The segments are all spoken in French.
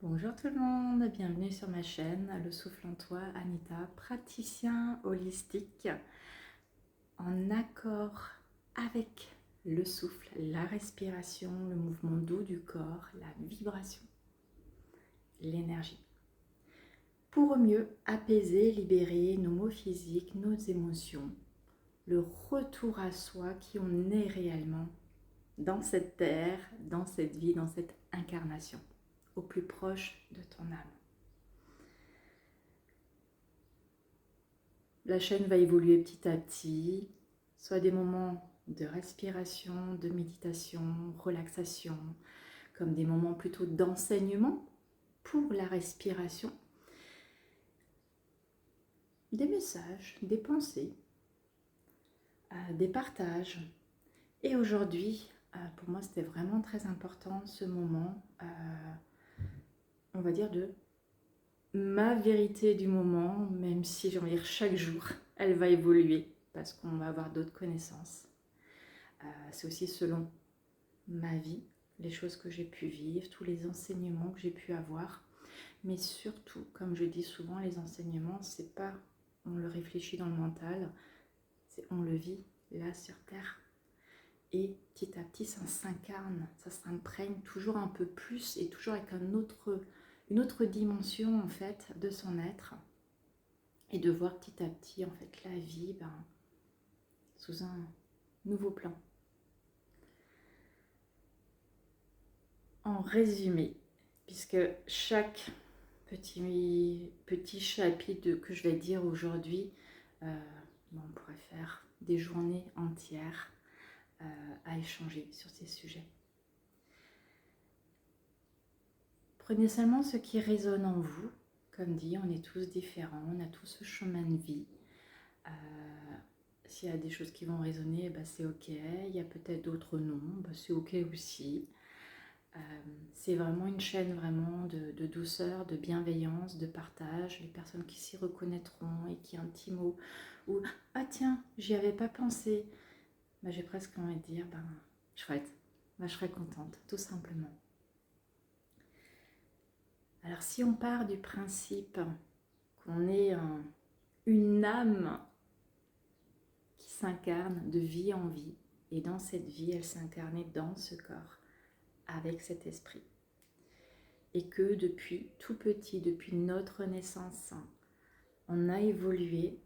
Bonjour tout le monde, bienvenue sur ma chaîne Le Souffle en Toi, Anita, praticien holistique en accord avec le souffle, la respiration, le mouvement doux du corps, la vibration, l'énergie. Pour au mieux apaiser, libérer nos maux physiques, nos émotions, le retour à soi qui on est réellement dans cette terre, dans cette vie, dans cette incarnation, au plus proche de ton âme. La chaîne va évoluer petit à petit, soit des moments de respiration, de méditation, relaxation, comme des moments plutôt d'enseignement pour la respiration, des messages, des pensées, des partages. Et aujourd'hui, pour moi, c'était vraiment très important ce moment, on va dire, de ma vérité du moment, même si j'ai envie de dire chaque jour, elle va évoluer parce qu'on va avoir d'autres connaissances. C'est aussi selon ma vie, les choses que j'ai pu vivre, tous les enseignements que j'ai pu avoir. Mais surtout, comme je dis souvent, les enseignements, c'est pas on le réfléchit dans le mental, c'est on le vit là sur Terre. Et petit à petit, ça s'incarne, ça s'imprègne toujours un peu plus et toujours avec une autre dimension en fait de son être. Et de voir petit à petit en fait la vie sous un nouveau plan. En résumé, puisque chaque petit chapitre que je vais dire aujourd'hui, on pourrait faire des journées entières à échanger sur ces sujets. Prenez seulement ce qui résonne en vous. Comme dit, on est tous différents, on a tous ce chemin de vie. S'il y a des choses qui vont résonner, c'est ok. Il y a peut-être d'autres non, c'est ok aussi. C'est vraiment une chaîne vraiment de douceur, de bienveillance, de partage. Les personnes qui s'y reconnaîtront et qui ont un petit mot ou ah tiens, j'y avais pas pensé. J'ai presque envie de dire chouette, je serais contente, tout simplement. Alors si on part du principe qu'on est une âme qui s'incarne de vie en vie, et dans cette vie, elle s'incarnait dans ce corps, avec cet esprit. Et que depuis tout petit, depuis notre naissance, on a évolué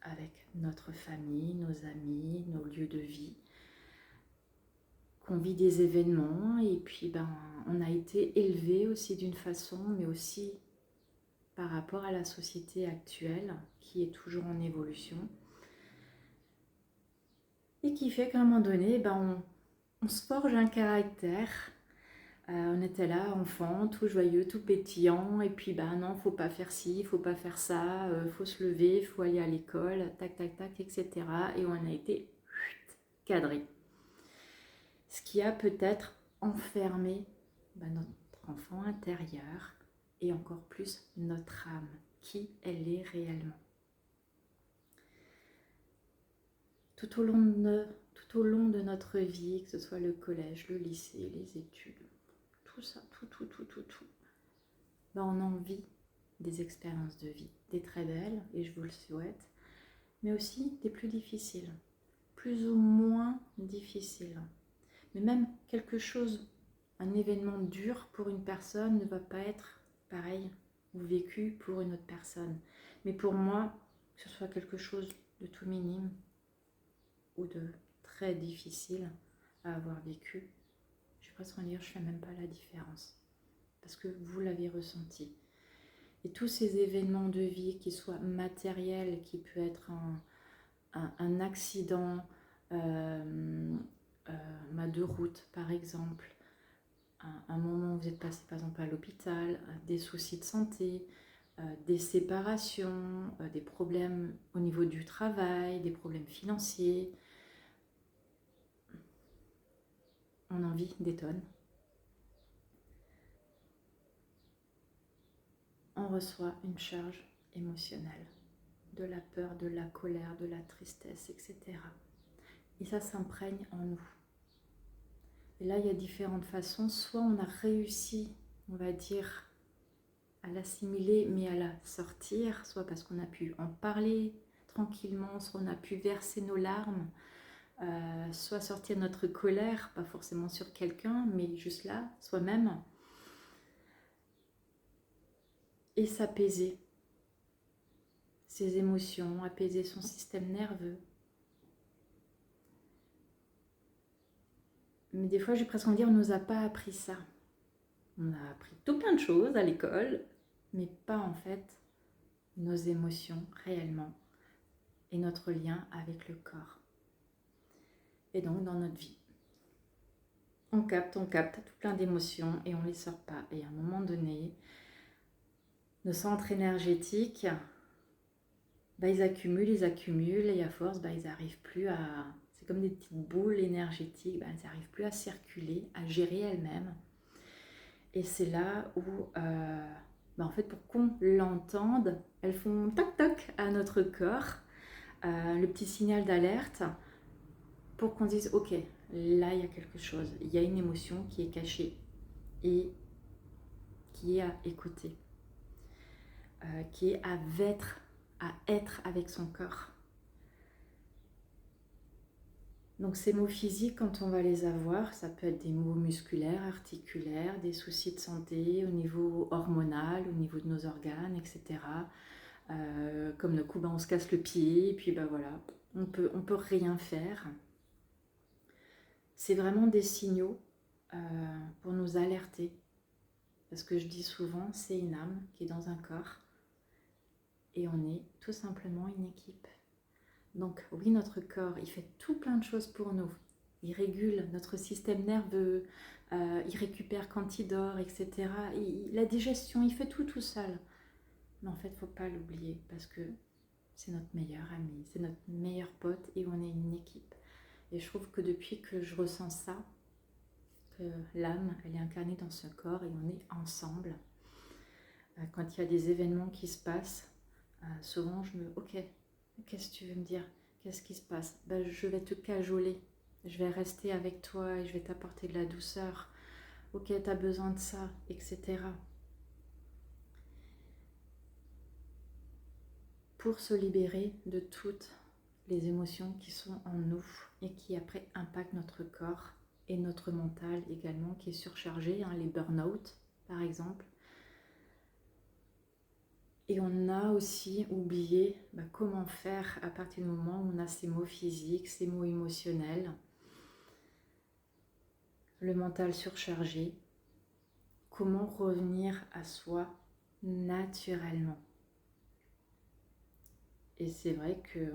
avec notre famille, nos amis, nos lieux de vie, qu'on vit des événements et puis on a été élevé aussi d'une façon, mais aussi par rapport à la société actuelle qui est toujours en évolution et qui fait qu'à un moment donné, on se forge un caractère. On était là, enfant, tout joyeux, tout pétillant, et puis non, faut pas faire ci, faut pas faire ça, faut se lever, faut aller à l'école, tac, tac, tac, etc. Et on a été cadré. Ce qui a peut-être enfermé notre enfant intérieur et encore plus notre âme, qui elle est réellement. Tout au long de notre vie, que ce soit le collège, le lycée, les études, tout ça, tout. On en vit des expériences de vie, des très belles, et je vous le souhaite, mais aussi des plus difficiles, plus ou moins difficiles. Mais même quelque chose, un événement dur pour une personne ne va pas être pareil ou vécu pour une autre personne. Mais pour moi, que ce soit quelque chose de tout minime ou de très difficile à avoir vécu, je vais presque dire, je ne fais même pas la différence. Parce que vous l'avez ressenti. Et tous ces événements de vie, qui soient matériels, qui peut être un accident de route par exemple, un moment où vous êtes passé par exemple à l'hôpital, des soucis de santé, des séparations, des problèmes au niveau du travail, des problèmes financiers, on en vit des tonnes. On reçoit une charge émotionnelle, de la peur, de la colère, de la tristesse, etc. Et ça s'imprègne en nous. Et là, il y a différentes façons. Soit on a réussi, on va dire, à l'assimiler, mais à la sortir, soit parce qu'on a pu en parler tranquillement, soit on a pu verser nos larmes, soit sortir notre colère, pas forcément sur quelqu'un, mais juste là, soi-même, et s'apaiser ses émotions, apaiser son système nerveux. Mais des fois, j'ai presque envie de dire, on ne nous a pas appris ça. On a appris tout plein de choses à l'école, mais pas en fait nos émotions réellement et notre lien avec le corps. Et donc dans notre vie, on capte tout plein d'émotions et on ne les sort pas. Et à un moment donné, nos centres énergétiques, ils accumulent, et à force, ils n'arrivent plus à... C'est comme des petites boules énergétiques, elles n'arrivent plus à circuler, à gérer elles-mêmes. Et c'est là où, en fait, pour qu'on l'entende, elles font toc-toc à notre corps, le petit signal d'alerte, pour qu'on dise, ok, là, il y a quelque chose, il y a une émotion qui est cachée et qui est à écouter, qui est à être avec son corps. Donc ces maux physiques, quand on va les avoir, ça peut être des maux musculaires, articulaires, des soucis de santé au niveau hormonal, au niveau de nos organes, etc. Comme le coup, on se casse le pied, et puis voilà, on peut rien faire. C'est vraiment des signaux pour nous alerter. Parce que je dis souvent, c'est une âme qui est dans un corps, et on est tout simplement une équipe. Donc oui, notre corps, il fait tout plein de choses pour nous. Il régule notre système nerveux, il récupère quand il dort, etc. La digestion, il fait tout seul. Mais en fait, il ne faut pas l'oublier parce que c'est notre meilleur ami, c'est notre meilleur pote et on est une équipe. Et je trouve que depuis que je ressens ça, que l'âme, elle est incarnée dans ce corps et on est ensemble. Quand il y a des événements qui se passent, souvent je me... Ok, qu'est-ce que tu veux me dire? Qu'est-ce qui se passe? Je vais te cajoler. Je vais rester avec toi et je vais t'apporter de la douceur. Ok, tu as besoin de ça, etc. Pour se libérer de toutes les émotions qui sont en nous et qui après impactent notre corps et notre mental également, qui est surchargé, les burn-out par exemple. Et on a aussi oublié comment faire à partir du moment où on a ces maux physiques, ces maux émotionnels, le mental surchargé, comment revenir à soi naturellement. Et c'est vrai que,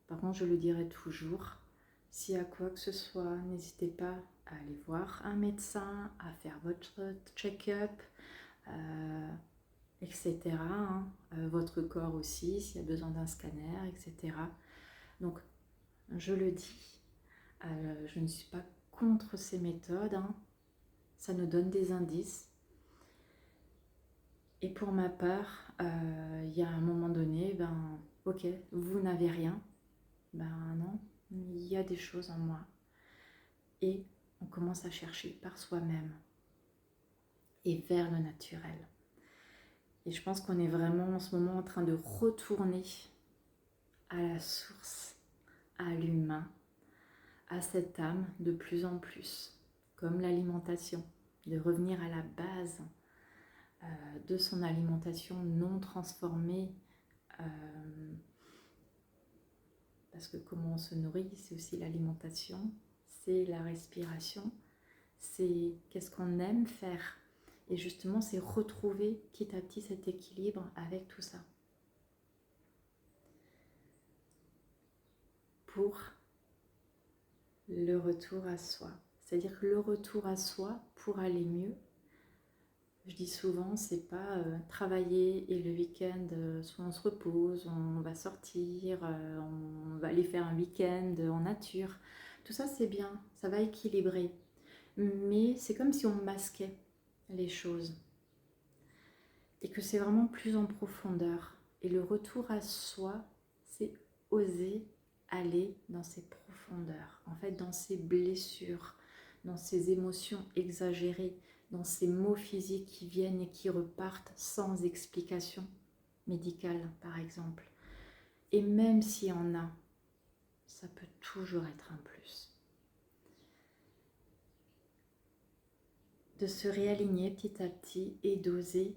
par contre je le dirai toujours, si à quoi que ce soit, n'hésitez pas à aller voir un médecin, à faire votre check-up, etc. Votre corps aussi, s'il y a besoin d'un scanner, etc. Donc, je le dis, je ne suis pas contre ces méthodes, ça nous donne des indices. Et pour ma part, il y a un moment donné, ok, vous n'avez rien, non, il y a des choses en moi. Et on commence à chercher par soi-même et vers le naturel. Et je pense qu'on est vraiment en ce moment en train de retourner à la source, à l'humain, à cette âme de plus en plus, comme l'alimentation, de revenir à la base de son alimentation non transformée, parce que comment on se nourrit, c'est aussi l'alimentation, c'est la respiration, c'est qu'est-ce qu'on aime faire. Et justement, c'est retrouver petit à petit cet équilibre avec tout ça. Pour le retour à soi. C'est-à-dire que le retour à soi pour aller mieux, je dis souvent, c'est pas travailler et le week-end, soit on se repose, on va sortir, on va aller faire un week-end en nature. Tout ça, c'est bien, ça va équilibrer. Mais c'est comme si on masquait les choses. Et que c'est vraiment plus en profondeur. Et le retour à soi, c'est oser aller dans ses profondeurs, en fait dans ses blessures, dans ses émotions exagérées, dans ces maux physiques qui viennent et qui repartent sans explication médicale, par exemple. Et même s'il y en a, ça peut toujours être un plus. De se réaligner petit à petit et d'oser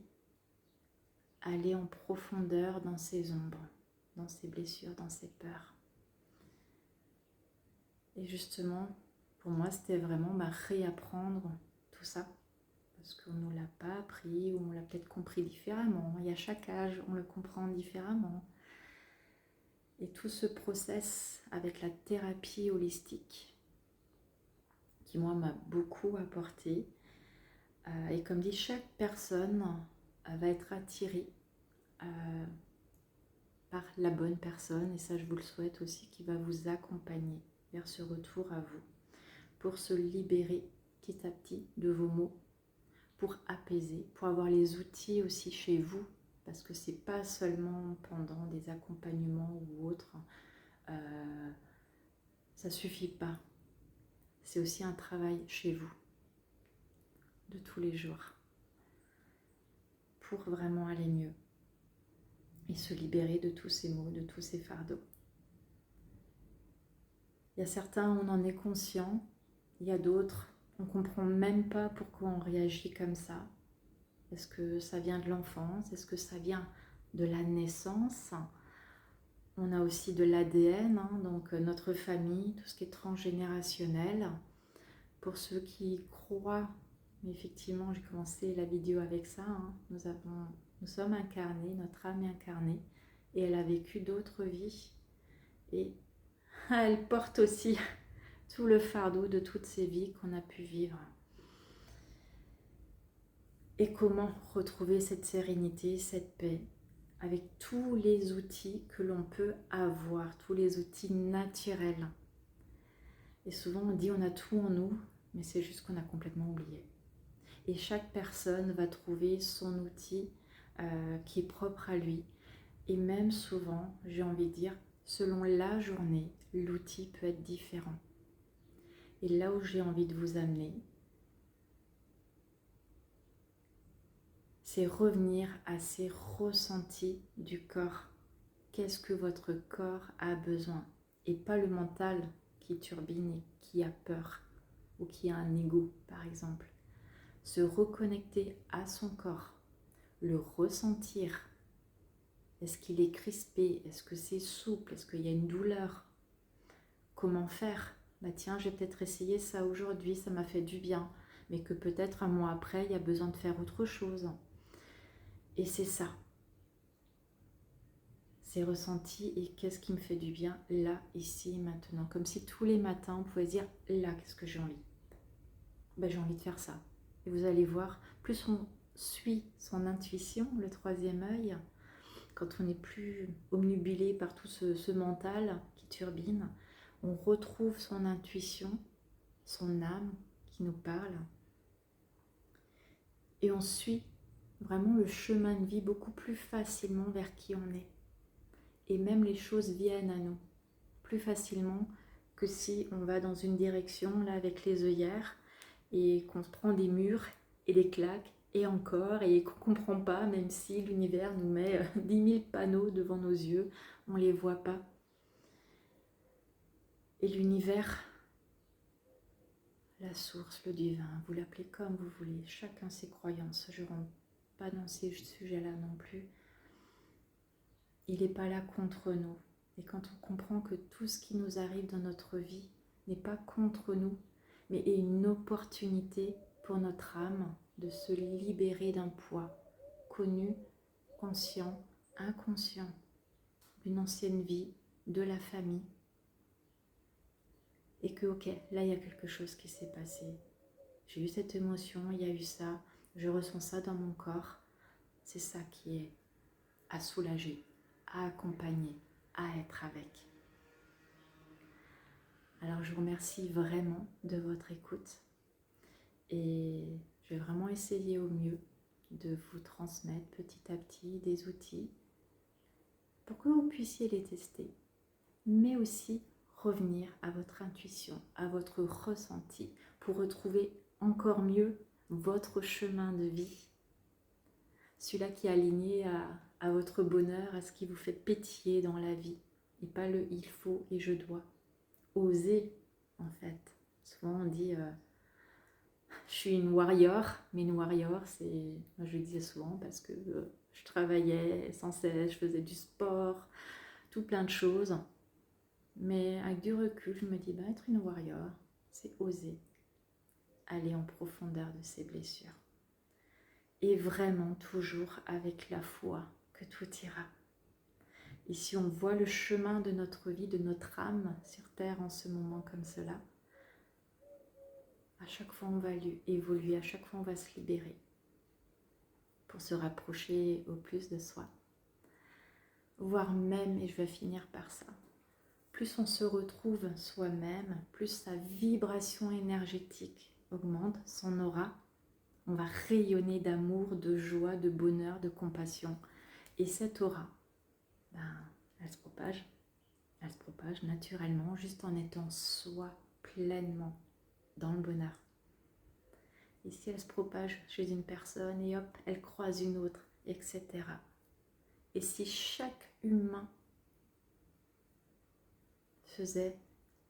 aller en profondeur dans ces ombres, dans ces blessures, dans ces peurs. Et justement, pour moi, c'était vraiment réapprendre tout ça, parce qu'on ne nous l'a pas appris, ou on l'a peut-être compris différemment. Il y a chaque âge, on le comprend différemment. Et tout ce process avec la thérapie holistique, qui moi m'a beaucoup apporté, et comme dit, chaque personne va être attirée par la bonne personne, et ça je vous le souhaite aussi, qui va vous accompagner vers ce retour à vous, pour se libérer petit à petit de vos maux, pour apaiser, pour avoir les outils aussi chez vous, parce que c'est pas seulement pendant des accompagnements ou autres, ça suffit pas, c'est aussi un travail chez vous, de tous les jours, pour vraiment aller mieux et se libérer de tous ces maux, de tous ces fardeaux. Il y a certains, on en est conscient, il y a d'autres, on ne comprend même pas pourquoi on réagit comme ça. Est-ce que ça vient de l'enfance? Est-ce que ça vient de la naissance? On a aussi de l'ADN, donc notre famille, tout ce qui est transgénérationnel. Pour ceux qui croient, mais effectivement j'ai commencé la vidéo avec ça, nous sommes incarnés, notre âme est incarnée, et elle a vécu d'autres vies, et elle porte aussi tout le fardeau de toutes ces vies qu'on a pu vivre. Et comment retrouver cette sérénité, cette paix, avec tous les outils que l'on peut avoir, tous les outils naturels. Et souvent on dit on a tout en nous, mais c'est juste qu'on a complètement oublié. Et chaque personne va trouver son outil qui est propre à lui. Et même souvent, j'ai envie de dire, selon la journée, l'outil peut être différent. Et là où j'ai envie de vous amener, c'est revenir à ces ressentis du corps. Qu'est-ce que votre corps a besoin? Et pas le mental qui turbine et qui a peur, ou qui a un ego par exemple. Se reconnecter à son corps, le ressentir. Est-ce qu'il est crispé? Est-ce que c'est souple? Est-ce qu'il y a une douleur? Comment faire? Bah tiens, j'ai peut-être essayé ça aujourd'hui, ça m'a fait du bien, mais que peut-être un mois après, il y a besoin de faire autre chose. Et c'est ça. C'est ressenti, et qu'est-ce qui me fait du bien là, ici, maintenant. Comme si tous les matins, on pouvait dire, là, qu'est-ce que j'ai envie? Ben, j'ai envie de faire ça. Et vous allez voir, plus on suit son intuition, le troisième œil, quand on n'est plus obnubilé par tout ce mental qui turbine, on retrouve son intuition, son âme qui nous parle, et on suit vraiment le chemin de vie beaucoup plus facilement vers qui on est. Et même les choses viennent à nous plus facilement que si on va dans une direction là avec les œillères et qu'on se prend des murs et des claques et encore, et qu'on ne comprend pas, même si l'univers nous met 10 000 panneaux devant nos yeux, on ne les voit pas. Et l'univers, la source, le divin, vous l'appelez comme vous voulez, chacun ses croyances, je ne rentre pas dans ces sujets-là non plus. Il n'est pas là contre nous. Et quand on comprend que tout ce qui nous arrive dans notre vie n'est pas contre nous, mais est une opportunité pour notre âme de se libérer d'un poids connu, conscient, inconscient, d'une ancienne vie, de la famille. Et que, ok, là il y a quelque chose qui s'est passé. J'ai eu cette émotion, il y a eu ça, je ressens ça dans mon corps. C'est ça qui est à soulager, à accompagner, à être avec. Alors je vous remercie vraiment de votre écoute, et je vais vraiment essayer au mieux de vous transmettre petit à petit des outils pour que vous puissiez les tester, mais aussi revenir à votre intuition, à votre ressenti, pour retrouver encore mieux votre chemin de vie, celui-là qui est aligné à votre bonheur, à ce qui vous fait pétiller dans la vie, et pas le il faut et je dois. Osez, en fait. Souvent on dit je suis une warrior, mais une warrior, c'est, moi je le disais souvent parce que je travaillais sans cesse, je faisais du sport, tout plein de choses. Mais avec du recul, je me dis, bah, être une warrior, c'est oser aller en profondeur de ses blessures. Et vraiment toujours avec la foi que tout ira. Et si on voit le chemin de notre vie, de notre âme sur Terre en ce moment comme cela, à chaque fois on va évoluer, à chaque fois on va se libérer pour se rapprocher au plus de soi. Voire même, et je vais finir par ça, plus on se retrouve soi-même, plus sa vibration énergétique augmente, son aura, on va rayonner d'amour, de joie, de bonheur, de compassion. Et cette aura, elle se propage naturellement, juste en étant soi pleinement dans le bonheur. Et si elle se propage chez une personne et hop, elle croise une autre, etc. Et si chaque humain faisait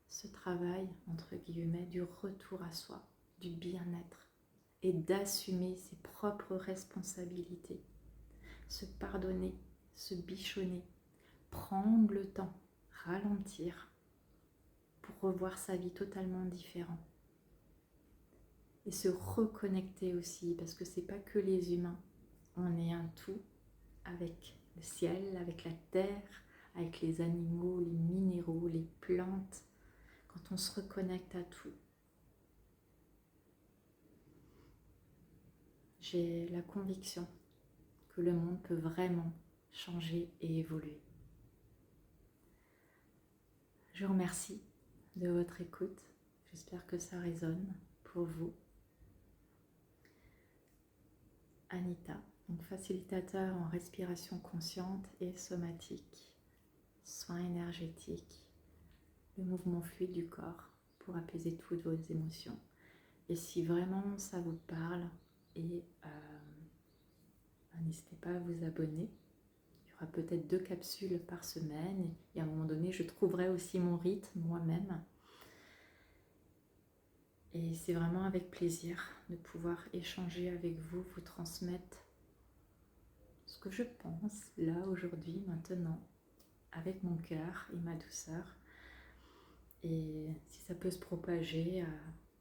ce travail, entre guillemets, du retour à soi, du bien-être et d'assumer ses propres responsabilités, se pardonner, se bichonner, prendre le temps, ralentir pour revoir sa vie totalement différente et se reconnecter aussi, parce que c'est pas que les humains, on est un tout avec le ciel, avec la terre, avec les animaux, les minéraux, les plantes. Quand on se reconnecte à tout, j'ai la conviction que le monde peut vraiment changer et évoluer. Je vous remercie de votre écoute. J'espère que ça résonne pour vous. Anita, donc facilitateur en respiration consciente et somatique, soins énergétiques, le mouvement fluide du corps pour apaiser toutes vos émotions. Et si vraiment ça vous parle, n'hésitez pas à vous abonner. Il y aura peut-être 2 capsules par semaine et à un moment donné, je trouverai aussi mon rythme moi-même. Et c'est vraiment avec plaisir de pouvoir échanger avec vous, vous transmettre ce que je pense là, aujourd'hui, maintenant, avec mon cœur et ma douceur. Et si ça peut se propager,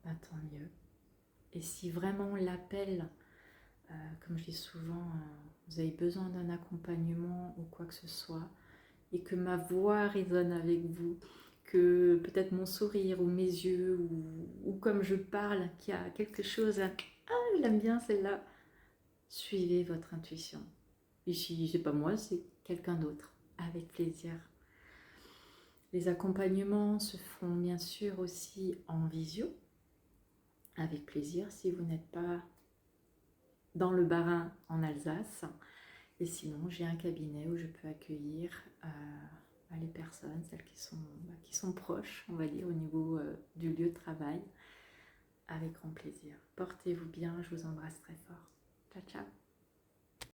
tant mieux. Et si vraiment l'appel, comme je dis souvent, vous avez besoin d'un accompagnement ou quoi que ce soit, et que ma voix résonne avec vous, que peut-être mon sourire ou mes yeux, ou comme je parle, qu'il y a quelque chose, je l'aime bien celle-là, suivez votre intuition. Et si c'est pas moi, c'est quelqu'un d'autre, avec plaisir. Les accompagnements se font bien sûr aussi en visio, avec plaisir si vous n'êtes pas dans le Bas-Rhin en Alsace. Et sinon, j'ai un cabinet où je peux accueillir les personnes, celles qui sont proches, on va dire, au niveau du lieu de travail, avec grand plaisir. Portez-vous bien, je vous embrasse très fort. Ciao, ciao.